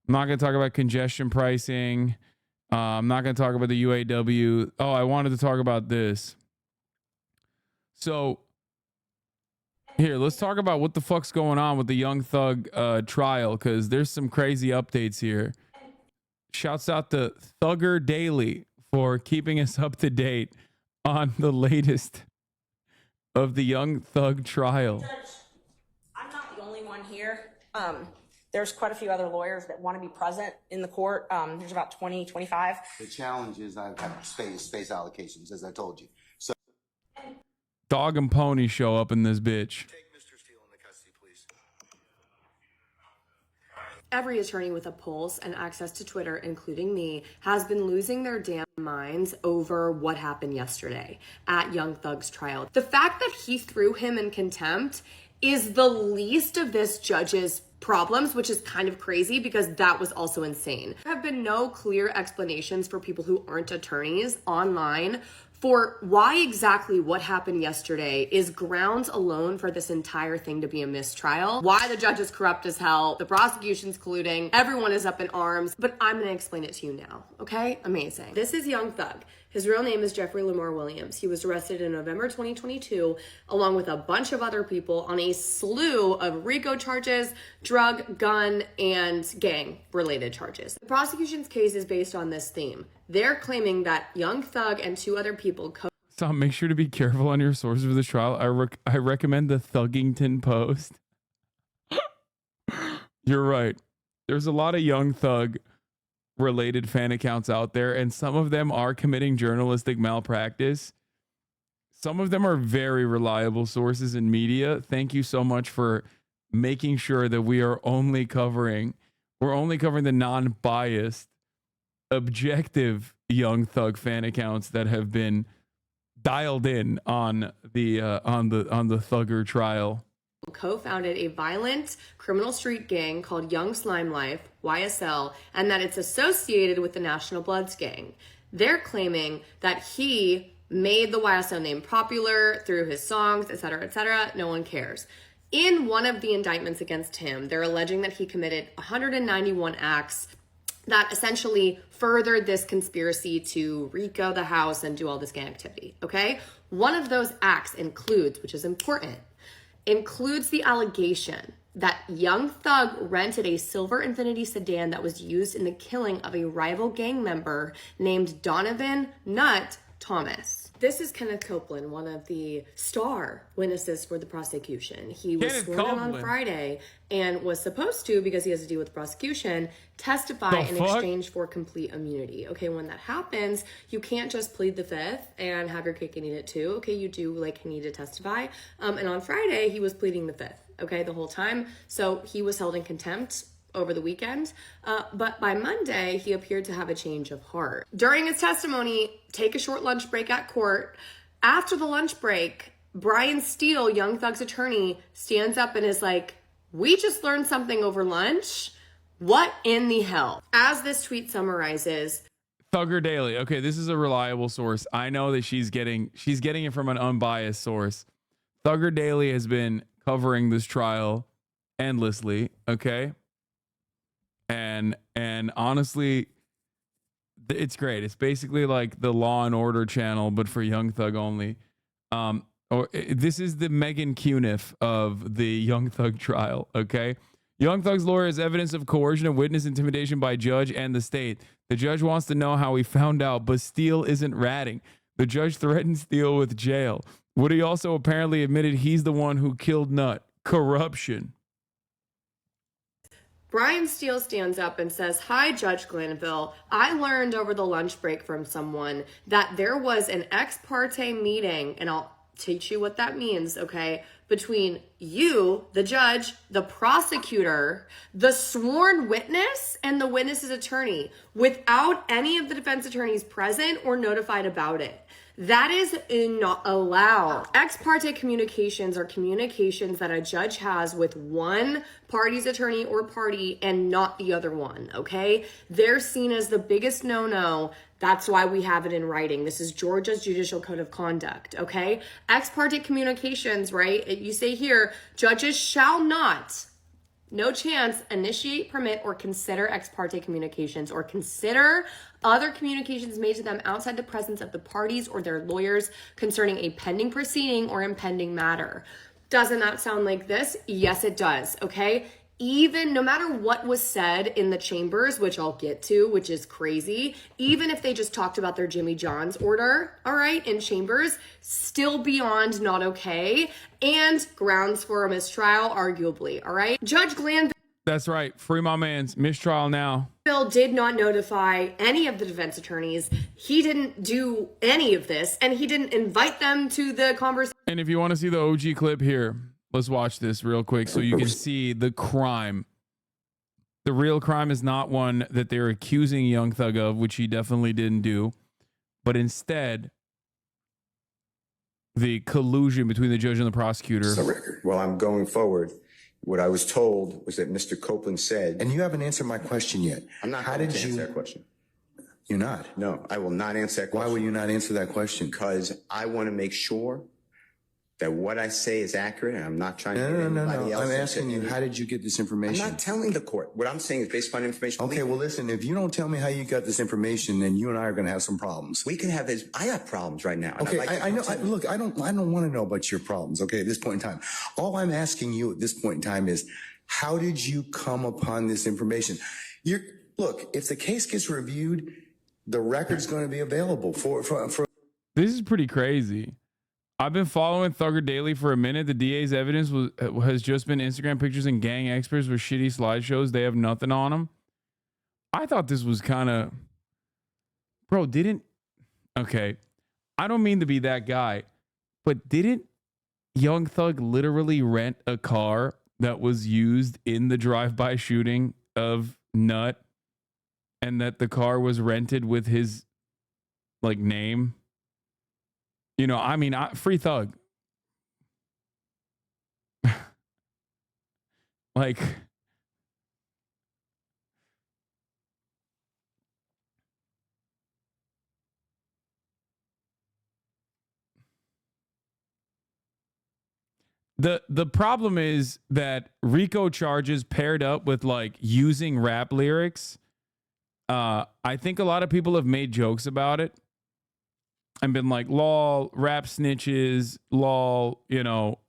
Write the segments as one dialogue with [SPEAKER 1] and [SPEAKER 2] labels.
[SPEAKER 1] I'm not going to talk about congestion pricing. I'm not going to talk about the UAW. Oh, I wanted to talk about this. So here, let's talk about what the fuck's going on with the Young Thug trial, because there's some crazy updates here. Shouts out to THUGGERDAILY for keeping us up to date on the latest of the Young Thug trial.
[SPEAKER 2] I'm not the only one here. There's quite a few other lawyers that want to be present in the court. There's about 20, 25.
[SPEAKER 3] The challenge is I have space allocations, as I told you. So,
[SPEAKER 1] Dog and pony show up in this bitch.
[SPEAKER 3] take Mr. Steele into custody, please.
[SPEAKER 4] Every attorney with a pulse and access to Twitter, including me, has been losing their damn minds over what happened yesterday at Young Thug's trial. The fact that he threw him in contempt is the least of this judge's problems, which is kind of crazy because that was also insane. There have been no clear explanations for people who aren't attorneys online for why exactly what happened yesterday is grounds alone for this entire thing to be a mistrial. Why the judge is corrupt as hell, the prosecution's colluding, everyone is up in arms, but I'm gonna explain it to you now, okay? Amazing. This is Young Thug. His real name is Jeffrey Lamar Williams. He was arrested in November 2022, along with a bunch of other people on a slew of RICO charges, drug, gun, and gang-related charges. The prosecution's case is based on this theme. They're claiming that Young Thug and two other people
[SPEAKER 1] So make sure to be careful on your sources for this trial. I recommend the Thuggington Post. You're right. There's a lot of Young Thug related fan accounts out there, and some of them are committing journalistic malpractice. Some of them are very reliable sources in media. Thank you so much for making sure that we're only covering the non-biased, objective Young Thug fan accounts that have been dialed in on the Thugger trial.
[SPEAKER 4] co-founded a violent criminal street gang called Young Slime Life, YSL, and that it's associated with the National Bloods gang. They're claiming that he made the YSL name popular through his songs, etc., etc. No one cares. In one of the indictments against him, they're alleging that he committed 191 acts that essentially furthered this conspiracy to RICO the house and do all this gang activity, okay? One of those acts includes, which is important, includes the allegation that Young Thug rented a silver Infiniti sedan that was used in the killing of a rival gang member named Donovan Nut Thomas. This is Kenneth Copeland, one of the star witnesses for the prosecution. He was sworn in on Friday and was supposed to, because he has to deal with the prosecution, testify in exchange for complete immunity. Okay, when that happens, you can't just plead the fifth and have your cake and eat it too. Okay, you do need to testify. And on Friday, he was pleading the fifth, okay, the whole time. So he was held in contempt over the weekend, but by Monday, he appeared to have a change of heart. During his testimony, take a short lunch break at court. After the lunch break, Brian Steele, Young Thug's attorney, stands up and is like, "We just learned something over lunch. What in the hell?" As this tweet summarizes,
[SPEAKER 1] THUGGERDAILY. Okay, this is a reliable source. I know that she's getting it from an unbiased source. THUGGERDAILY has been covering this trial endlessly, okay? And honestly, it's great. It's basically like the Law and Order channel, but for Young Thug only. This is the Megan Cuniff of the Young Thug trial, okay? Young Thug's lawyer has evidence of coercion of witness intimidation by judge and the state. The judge wants to know how he found out, but Steele isn't ratting. The judge threatened Steele with jail. Woody also apparently admitted he's the one who killed Nut. Corruption.
[SPEAKER 4] Brian Steele stands up and says, "Hi, Judge Glanville. I learned over the lunch break from someone that there was an ex parte meeting," and I'll teach you what that means, okay, "between you, the judge, the prosecutor, the sworn witness, and the witness's attorney, without any of the defense attorneys present or notified about it. That is not allowed." Ex parte communications are communications that a judge has with one party's attorney or party and not the other one, okay? They're seen as the biggest no-no. That's why we have it in writing. This is Georgia's Judicial Code of Conduct, okay? Ex parte communications, right? You say here, judges shall not no chance, initiate, permit, or consider ex parte communications, or consider other communications made to them outside the presence of the parties or their lawyers concerning a pending proceeding or impending matter. Doesn't that sound like this? Yes, it does, okay? Even no matter what was said in the chambers, which I'll get to, which is crazy, even if they just talked about their Jimmy John's order, all right, in chambers, still beyond not okay, and grounds for a mistrial, arguably, all right? Judge Glanville.
[SPEAKER 1] That's right. Free my man's mistrial now.
[SPEAKER 4] Bill did not notify any of the defense attorneys. He didn't do any of this, and he didn't invite them to the conversation.
[SPEAKER 1] And if you want to see the OG clip here, let's watch this real quick so you can see the crime. The real crime is not one that they're accusing Young Thug of, which he definitely didn't do, but instead the collusion between the judge and the prosecutor.
[SPEAKER 5] Well, I'm going forward. What I was told was that Mr. Copeland said,
[SPEAKER 3] And you haven't answered my question yet.
[SPEAKER 5] I'm not going to answer that question.
[SPEAKER 3] You're not?
[SPEAKER 5] No, I will not answer that question.
[SPEAKER 3] Why will you not answer that question?
[SPEAKER 5] Because I want to make sure that what I say is accurate, and I'm not trying to get anybody else.
[SPEAKER 3] I'm asking you, how did you get this information?
[SPEAKER 5] I'm not telling the court. What I'm saying is based upon information.
[SPEAKER 3] Okay, well, listen, if you don't tell me how you got this information, then you and I are going to have some problems.
[SPEAKER 5] We can have this. I have problems right now.
[SPEAKER 3] Okay, I know. Look, I don't want to know about your problems. Okay, at this point in time, all I'm asking you at this point in time is, how did you come upon this information? Look, if the case gets reviewed, the record's going to be available for.
[SPEAKER 1] This is pretty crazy. I've been following THUGGERDAILY for a minute. The DA's evidence has just been Instagram pictures and gang experts with shitty slideshows. They have nothing on them. I thought this was kind of... Bro, okay, I don't mean to be that guy, but didn't Young Thug literally rent a car that was used in the drive-by shooting of Nut, and that the car was rented with his, like, name? You know, I mean, free Thug. Like, the problem is that RICO charges paired up with like using rap lyrics. I think a lot of people have made jokes about it and been like, lol, rap snitches, lol, you know,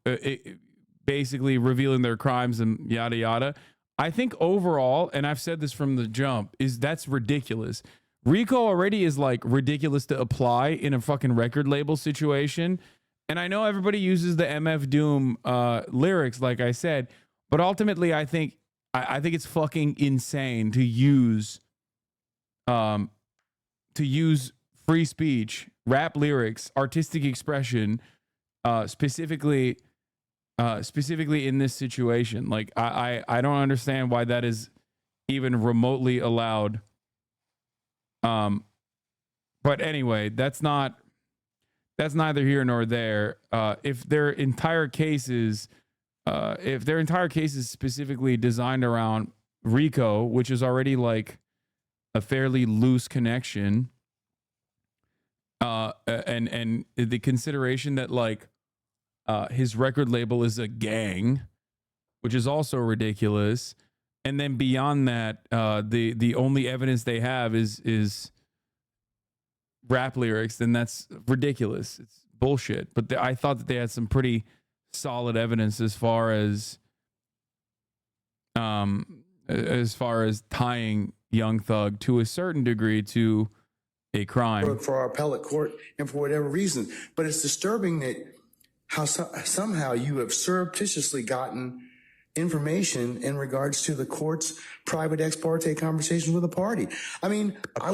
[SPEAKER 1] basically revealing their crimes and yada, yada. I think overall, and I've said this from the jump, is that's ridiculous. RICO already is like ridiculous to apply in a fucking record label situation. And I know everybody uses the MF Doom lyrics, like I said, but ultimately I think it's fucking insane to use free speech, rap lyrics, artistic expression, specifically in this situation. Like I don't understand why that is even remotely allowed. But anyway, that's neither here nor there. If their entire cases specifically designed around RICO, which is already like a fairly loose connection, and the consideration that like his record label is a gang, which is also ridiculous. And then beyond that, the only evidence they have is rap lyrics, then that's ridiculous. It's bullshit. But I thought that they had some pretty solid evidence as far as tying Young Thug to a certain degree to a crime.
[SPEAKER 3] For our appellate court and for whatever reason. But it's disturbing that how somehow you have surreptitiously gotten information in regards to the court's private ex parte conversation with a party. I mean,
[SPEAKER 5] a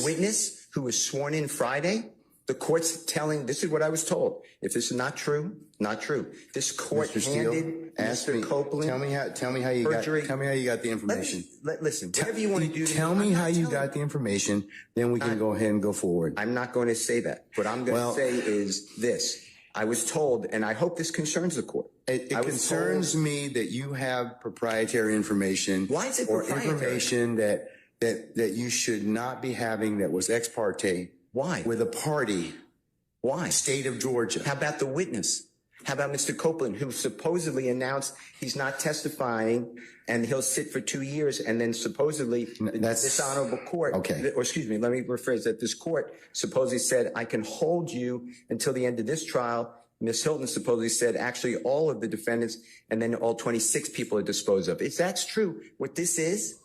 [SPEAKER 5] witness who was sworn in Friday. The court's telling, this is what I was told. If this is not true, not true. This court handed Mr. Copeland.
[SPEAKER 3] Tell me how you got the information.
[SPEAKER 5] Listen, whatever you want to do.
[SPEAKER 3] Tell me how you got the information, then we can go ahead and go forward.
[SPEAKER 5] I'm not going to say that. What I'm going to say is this. I was told, and I hope this concerns the court.
[SPEAKER 3] It concerns me that you have proprietary information.
[SPEAKER 5] Why is it
[SPEAKER 3] or
[SPEAKER 5] proprietary?
[SPEAKER 3] Information that you should not be having that was ex parte.
[SPEAKER 5] Why?
[SPEAKER 3] With a party.
[SPEAKER 5] Why?
[SPEAKER 3] State of Georgia.
[SPEAKER 5] How about the witness? How about Mr. Copeland, who supposedly announced he's not testifying and he'll sit for 2 years, and then supposedly this honorable court, or excuse me, let me rephrase that. This court supposedly said, I can hold you until the end of this trial. Ms. Hilton supposedly said, actually, all of the defendants and then all 26 people are disposed of. If that's true, what this is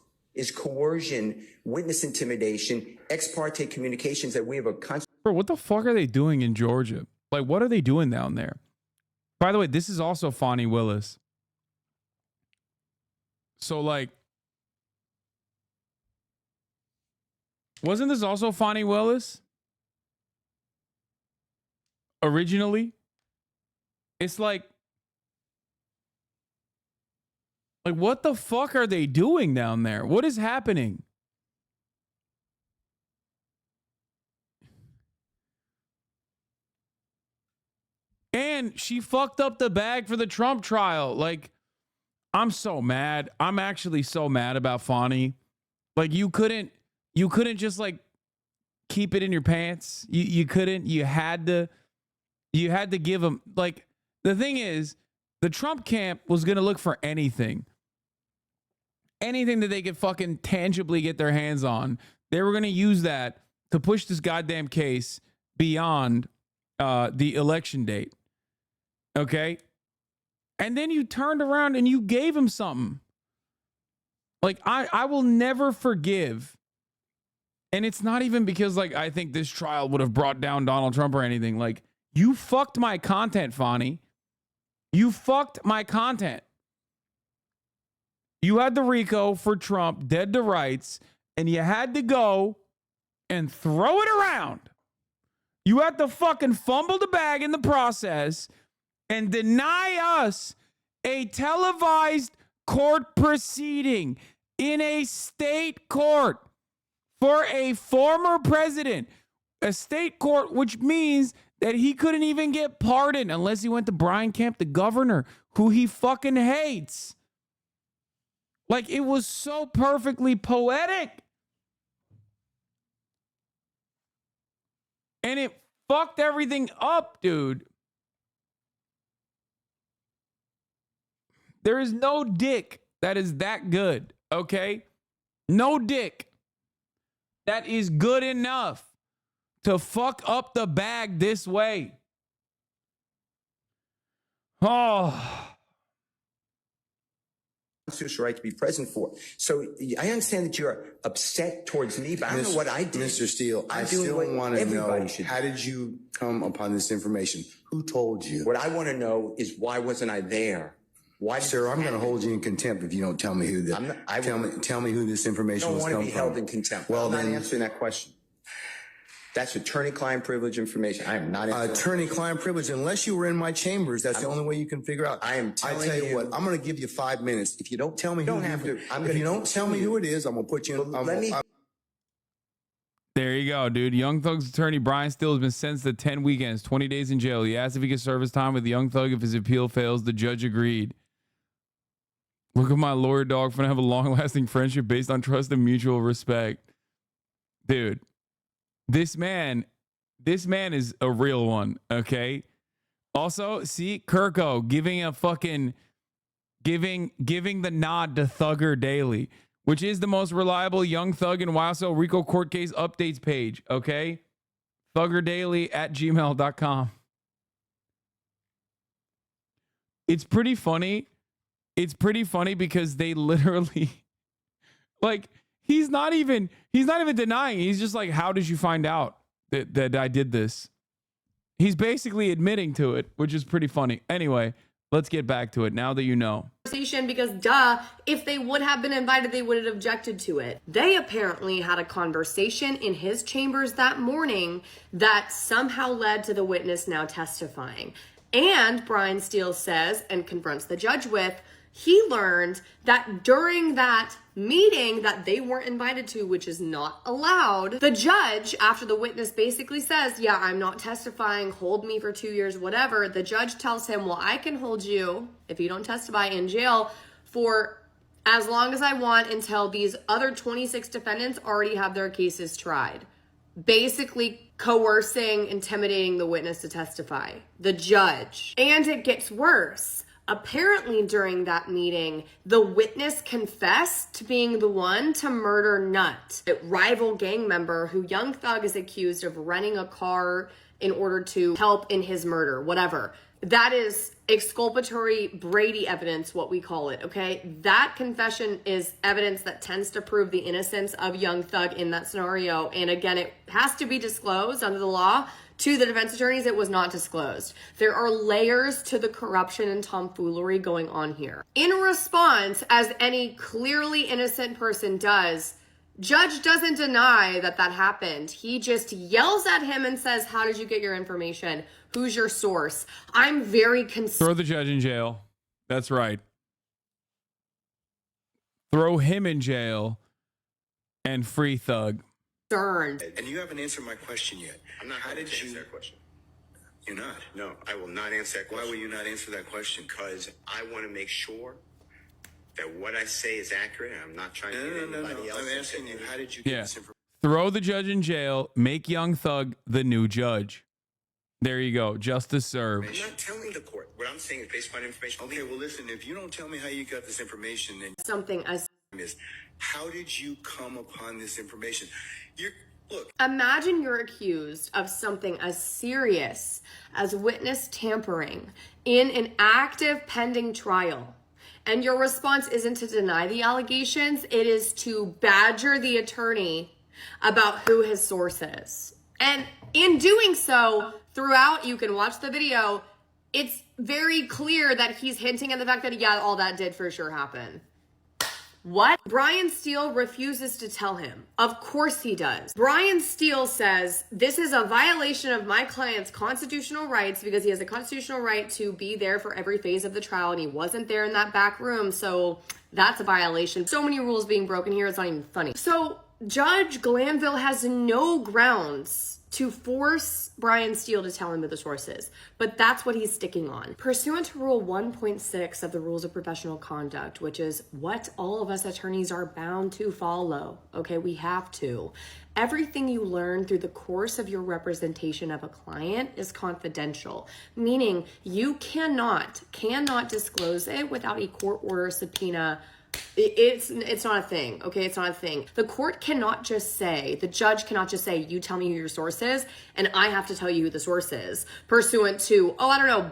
[SPEAKER 5] coercion, witness intimidation, ex parte communications that we have a
[SPEAKER 1] Bro, what the fuck are they doing in Georgia? Like, what are they doing down there? By the way, this is also Fonnie Willis. So, like, wasn't this also Fonnie Willis? Originally? It's like, what the fuck are they doing down there? What is happening? And she fucked up the bag for the Trump trial. Like, I'm so mad. I'm actually so mad about Fonnie. Like, you couldn't just like keep it in your pants. You couldn't. You had to give him, like, the thing is, the Trump camp was going to look for anything that they could fucking tangibly get their hands on. They were going to use that to push this goddamn case beyond the election date. Okay. And then you turned around and you gave him something. Like, I will never forgive. And it's not even because, like, I think this trial would have brought down Donald Trump or anything. Like, you fucked my content, Fonnie. You fucked my content. You had the RICO for Trump, dead to rights, and you had to go and throw it around. You had to fucking fumble the bag in the process and deny us a televised court proceeding in a state court for a former president. A state court, which means that he couldn't even get pardoned unless he went to Brian Kemp, the governor, who he fucking hates. Like, it was so perfectly poetic. And it fucked everything up, dude. There is no dick that is that good, okay? No dick that is good enough to fuck up the bag this way. Oh.
[SPEAKER 5] Constitutional right to be present for. So I understand that you're upset towards me, but I don't know what I did.
[SPEAKER 3] Mr. Steele, I still want to know, how did you come upon this information? Who told you?
[SPEAKER 5] What I want to know is, why wasn't I there? Why,
[SPEAKER 3] sir, I'm going to hold you in contempt if you don't tell me who tell me who this information was.
[SPEAKER 5] I don't want to be held in contempt. Well, I'm not answering that question. That's attorney-client privilege information. I am not
[SPEAKER 3] attorney-client privilege. Unless you were in my chambers, that's the only way you can figure out.
[SPEAKER 5] I tell
[SPEAKER 3] you what, I'm going to give you 5 minutes. If you don't tell me, if you don't tell me who it is, I'm going to put you in.
[SPEAKER 1] There you go, dude. Young Thug's attorney, Brian Steele, has been sentenced to 10 weekends, 20 days in jail. He asked if he could serve his time with Young Thug if his appeal fails. The judge agreed. Look at my lawyer dog for to have a long-lasting friendship based on trust and mutual respect. Dude, this man is a real one, okay? Also, see, Kirko giving the nod to THUGGERDAILY, which is the most reliable Young Thug and YSL RICO court case updates page, okay? THUGGERDAILY@gmail.com. It's pretty funny. It's pretty funny because they literally, like, he's not even denying. He's just like, how did you find out that I did this? He's basically admitting to it, which is pretty funny. Anyway, let's get back to it now that you know.
[SPEAKER 4] Because duh, if they would have been invited, they would have objected to it. They apparently had a conversation in his chambers that morning that somehow led to the witness now testifying. And Brian Steele says, and confronts the judge with, he learned that during that meeting that they weren't invited to, which is not allowed, the judge, after the witness basically says, yeah, I'm not testifying, hold me for 2 years, whatever, the judge tells him, well, I can hold you, if you don't testify, in jail for as long as I want until these other 26 defendants already have their cases tried. basically coercing, intimidating the witness to testify, the judge. And it gets worse. Apparently during that meeting, the witness confessed to being the one to murder Nut, a rival gang member who Young Thug is accused of renting a car in order to help in his murder, whatever. That is exculpatory Brady evidence, what we call it, okay? That confession is evidence that tends to prove the innocence of Young Thug in that scenario. And again, it has to be disclosed under the law. To the defense attorneys, it was not disclosed. There are layers to the corruption and tomfoolery going on here. In response, as any clearly innocent person does, judge doesn't deny that that happened. He just yells at him and says, how did you get your information? Who's your source? I'm very concerned.
[SPEAKER 1] Throw the judge in jail. That's right. Throw him in jail and free Thug.
[SPEAKER 3] And you haven't answered my question yet. I'm not going to answer that question. You're not? No, I will not answer that question. Why will you not answer that question? Because I want to make sure that what I say is accurate. I'm not trying to get anybody else. I'm asking you, how did you get this information?
[SPEAKER 1] Throw the judge in jail. Make Young Thug the new judge. There you go. Justice served.
[SPEAKER 3] I'm not telling the court. What I'm saying is based on information. Okay, well, listen, if you don't tell me how you got this information, then
[SPEAKER 4] something as
[SPEAKER 3] is how did you come upon this information? Look.
[SPEAKER 4] Imagine you're accused of something as serious as witness tampering in an active pending trial. And your response isn't to deny the allegations, it is to badger the attorney about who his source is. And in doing so, throughout, you can watch the video, it's very clear that he's hinting at the fact that, yeah, all that did for sure happen. What? Brian Steele refuses to tell him. Of course he does. Brian Steele says, this is a violation of my client's constitutional rights because he has a constitutional right to be there for every phase of the trial and he wasn't there in that back room, so that's a violation. So many rules being broken here, it's not even funny. So Judge Glanville has no grounds to force Brian Steele to tell him who the source is, but that's what he's sticking on. Pursuant to Rule 1.6 of the Rules of Professional Conduct, which is what all of us attorneys are bound to follow, okay, we have to. Everything you learn through the course of your representation of a client is confidential, meaning you cannot disclose it without a court order subpoena. It's not a thing, okay? It's not a thing. The court cannot just say, the judge cannot just say, you tell me who your source is, and I have to tell you who the source is, pursuant to,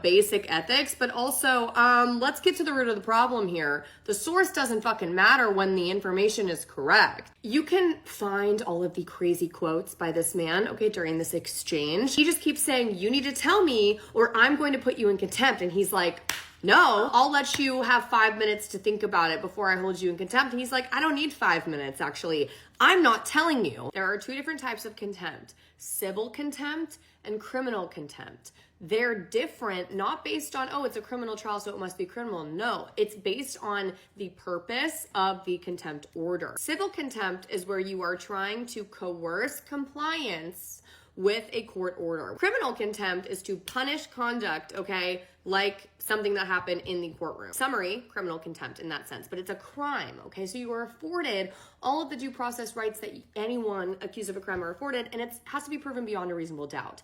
[SPEAKER 4] basic ethics, but also, let's get to the root of the problem here. The source doesn't fucking matter when the information is correct. You can find all of the crazy quotes by this man, okay, during this exchange. He just keeps saying, you need to tell me, or I'm going to put you in contempt, and he's like, no, I'll let you have 5 minutes to think about it before I hold you in contempt. And he's like, I don't need 5 minutes, actually. I'm not telling you. There are two different types of contempt, civil contempt and criminal contempt. They're different, not based on, it's a criminal trial, so it must be criminal. No, it's based on the purpose of the contempt order. Civil contempt is where you are trying to coerce compliance with a court order. Criminal contempt is to punish conduct, okay, like something that happened in the courtroom. Summary, criminal contempt in that sense, but it's a crime, okay? So you are afforded all of the due process rights that anyone accused of a crime are afforded, and it has to be proven beyond a reasonable doubt.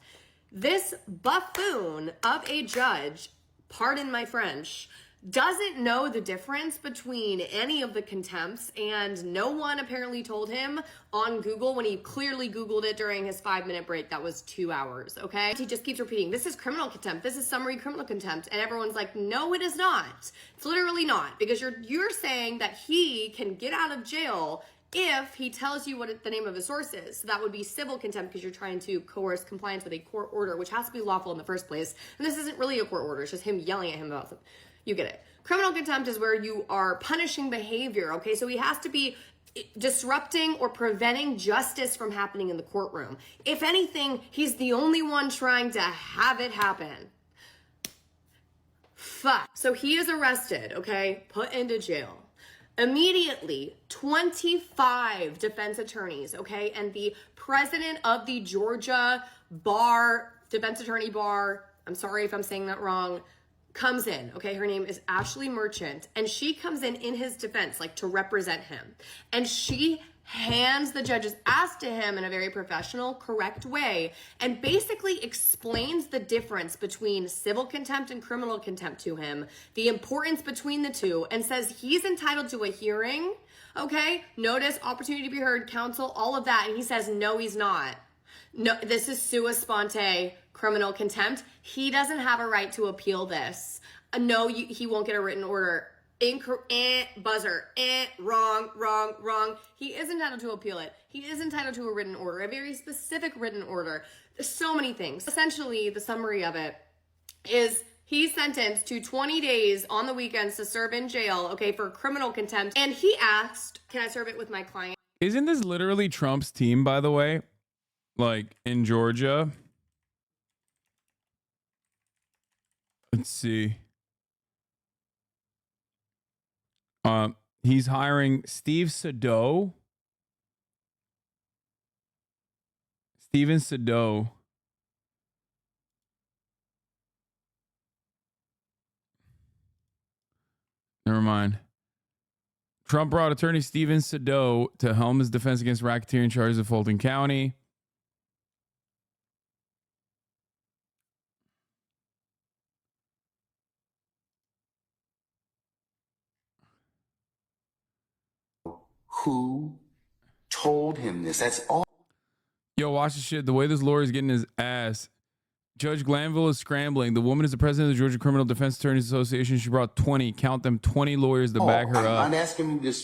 [SPEAKER 4] This buffoon of a judge, pardon my French, doesn't know the difference between any of the contempts, and no one apparently told him on Google when he clearly Googled it during his 5-minute break. That was 2 hours, okay? He just keeps repeating, this is criminal contempt, this is summary criminal contempt, and everyone's like, no, it is not. It's literally not, because you're saying that he can get out of jail if he tells you what the name of his source is. So that would be civil contempt because you're trying to coerce compliance with a court order, which has to be lawful in the first place. And this isn't really a court order, it's just him yelling at him about something. You get it. Criminal contempt is where you are punishing behavior, okay? So he has to be disrupting or preventing justice from happening in the courtroom. If anything, he's the only one trying to have it happen. Fuck. So he is arrested, okay? Put into jail. Immediately, 25 defense attorneys, okay? And the president of the Georgia bar, defense attorney bar, I'm sorry if I'm saying that wrong, comes in, okay? Her name is Ashley Merchant, and she comes in his defense, like to represent him. And she hands the judge's ass to him in a very professional, correct way, and basically explains the difference between civil contempt and criminal contempt to him, the importance between the two, and says he's entitled to a hearing, okay? Notice, opportunity to be heard, counsel, all of that, and he says, no, he's not. No, this is sua sponte criminal contempt. He doesn't have a right to appeal this. No, he won't get a written order. Buzzer, wrong. He is entitled to appeal it. He is entitled to a written order, a very specific written order. There's so many things. Essentially, the summary of it is he's sentenced to 20 days on the weekends to serve in jail, okay, for criminal contempt. And he asked, can I serve it with my client?
[SPEAKER 1] Isn't this literally Trump's team, by the way? Like in Georgia? Let's see. He's hiring Steven Sado. Never mind. Trump brought attorney Steven Sado to helm his defense against racketeering charges of Fulton County.
[SPEAKER 3] Who told him this? That's all.
[SPEAKER 1] Yo, watch this shit. The way this lawyer is getting his ass. Judge Glanville is scrambling. The woman is the president of the Georgia Criminal Defense Attorneys Association. She brought 20, count them, 20 lawyers to back her up.
[SPEAKER 3] I'm not asking him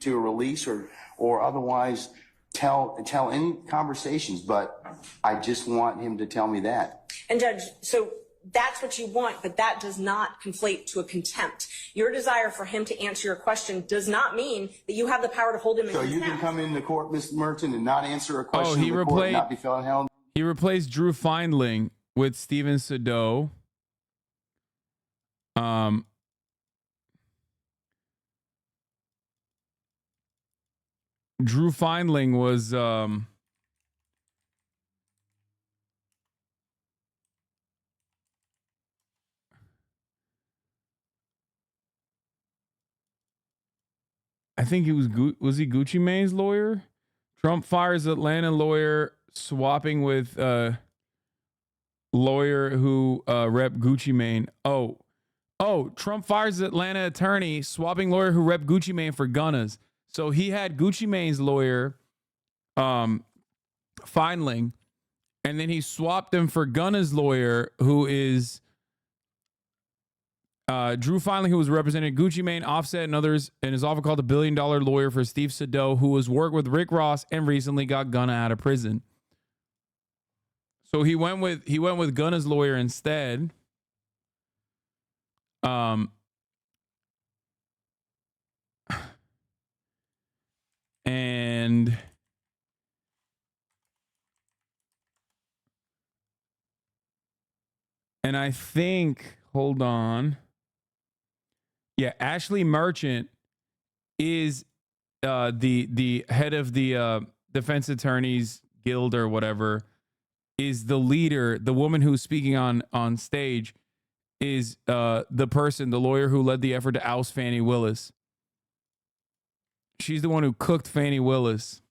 [SPEAKER 3] to release or otherwise tell any conversations, but I just want him to tell me that.
[SPEAKER 2] And Judge, so that's what you want, but that does not conflate to a contempt. Your desire for him to answer your question does not mean that you have the power to hold him in contempt.
[SPEAKER 3] So you can come into court, Mr. Merton, and not answer a question
[SPEAKER 1] he
[SPEAKER 3] in the court and not be held.
[SPEAKER 1] He replaced Drew Findling with Steven Sado. Drew Findling was I think he was he Gucci Mane's lawyer? Trump fires Atlanta lawyer swapping with lawyer who rep Gucci Mane. Oh, Trump fires Atlanta attorney swapping lawyer who rep Gucci Mane for Gunnas. So he had Gucci Mane's lawyer, Findling, and then he swapped him for Gunna's lawyer, who is Drew Findling, who was representing Gucci Mane, Offset, and others, and is often called a $1 billion lawyer for Steve Sado, who was worked with Rick Ross and recently got Gunna out of prison. So he went with Gunna's lawyer instead. And I think, hold on. Yeah, Ashley Merchant is the head of the Defense Attorneys Guild or whatever, is the leader. The woman who's speaking on stage is the lawyer who led the effort to oust Fani Willis. She's the one who cooked Fani Willis.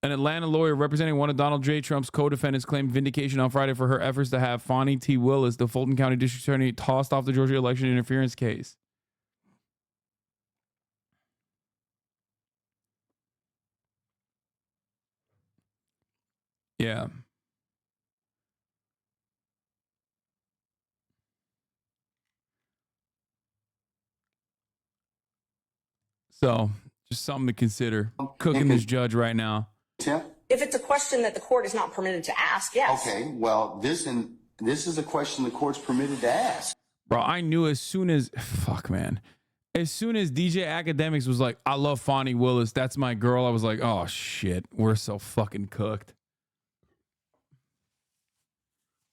[SPEAKER 1] An Atlanta lawyer representing one of Donald J. Trump's co-defendants claimed vindication on Friday for her efforts to have Fani T. Willis, the Fulton County District Attorney, tossed off the Georgia election interference case. Yeah. So, just something to consider. Cooking this judge right now.
[SPEAKER 3] Tim?
[SPEAKER 2] If it's a question that the court is not permitted to ask, yes.
[SPEAKER 3] Okay, well, this is a question the court's permitted to ask.
[SPEAKER 1] Bro, I knew as soon as as soon as DJ Academics was like, I love Fani Willis, that's my girl, I was like, oh shit, we're so fucking cooked.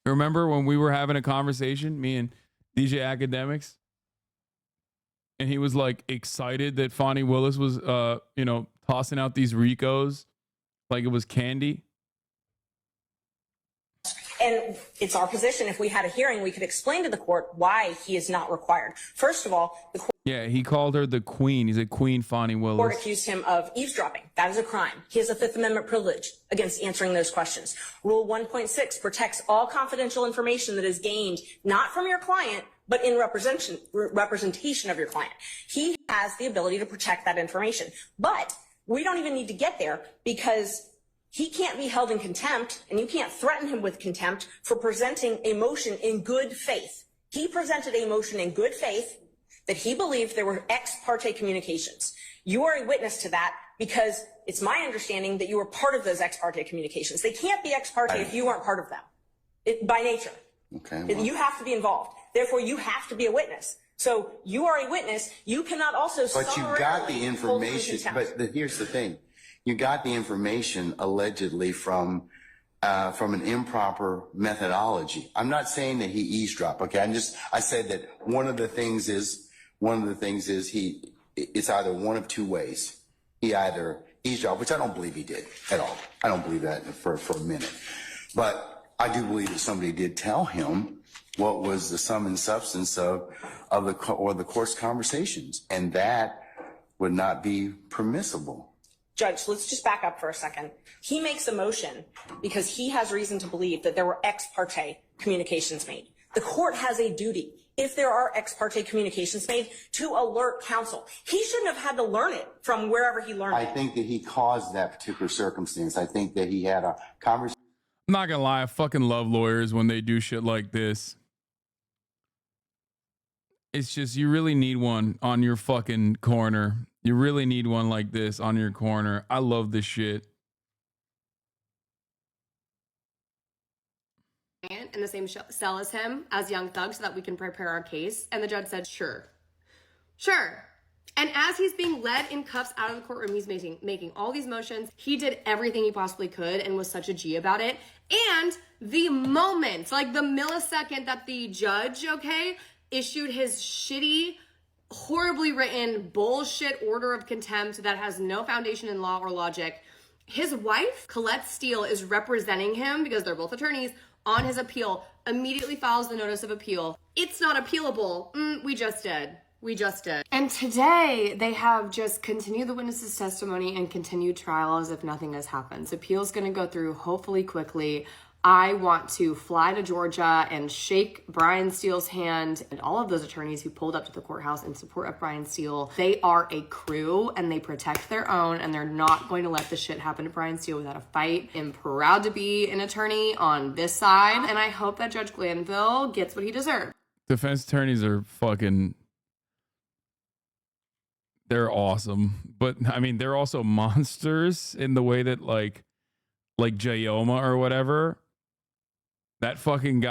[SPEAKER 1] Remember when we were having a conversation, me and DJ Academics? And he was like excited that Fani Willis was tossing out these Ricos like it was candy.
[SPEAKER 2] And it's our position, if we had a hearing, we could explain to the court why he is not required. First of all, the court
[SPEAKER 1] Yeah, he called her the queen. He's a Queen Fonnie
[SPEAKER 2] Or
[SPEAKER 1] Willis.
[SPEAKER 2] accused him of eavesdropping. That is a crime. He has a Fifth Amendment privilege against answering those questions. Rule 1.6 protects all confidential information that is gained not from your client, but in representation of your client. He has the ability to protect that information. But we don't even need to get there because he can't be held in contempt, and you can't threaten him with contempt for presenting a motion in good faith. He presented a motion in good faith that he believed there were ex parte communications. You are a witness to that because it's my understanding that you were part of those ex parte communications. They can't be ex parte if you weren't part of them, by nature.
[SPEAKER 3] Okay. Well.
[SPEAKER 2] You have to be involved. Therefore, you have to be a witness. So you are a witness. You cannot also.
[SPEAKER 3] But you got the information. But here's the thing: you got the information allegedly from an improper methodology. I'm not saying that he eavesdropped. Okay, I said that one of the things is it's either one of two ways. He either eavesdropped, which I don't believe he did at all. I don't believe that for a minute. But I do believe that somebody did tell him what was the sum and substance of the court's conversations, and that would not be permissible.
[SPEAKER 2] Judge, let's just back up for a second. He makes a motion because he has reason to believe that there were ex parte communications made. The court has a duty, if there are ex parte communications made, to alert counsel. He shouldn't have had to learn it from wherever he learned it.
[SPEAKER 3] I think that he caused that particular circumstance. I think that he had a conversation.
[SPEAKER 1] I'm not gonna lie, I fucking love lawyers when they do shit like this. It's just, you really need one on your fucking corner. You really need one like this on your corner. I love this shit.
[SPEAKER 4] In the same cell as him as Young Thug so that we can prepare our case. And the judge said, sure. And as he's being led in cuffs out of the courtroom, he's making all these motions. He did everything he possibly could and was such a G about it. And the moment, like the millisecond that the judge, issued his shitty, horribly written bullshit order of contempt that has no foundation in law or logic, his wife, Colette Steele, is representing him because they're both attorneys on his appeal, immediately files the notice of appeal. It's not appealable. We just did. And today they have just continued the witness's testimony and continued trial as if nothing has happened. The appeal's going to go through hopefully quickly. I want to fly to Georgia and shake Brian Steele's hand and all of those attorneys who pulled up to the courthouse in support of Brian Steele. They are a crew and they protect their own, and they're not going to let this shit happen to Brian Steele without a fight. I'm proud to be an attorney on this side, and I hope that Judge Glanville gets what he deserves.
[SPEAKER 1] Defense attorneys are fucking... They're awesome. But, I mean, they're also monsters in the way that, like Jayoma or whatever, that fucking guy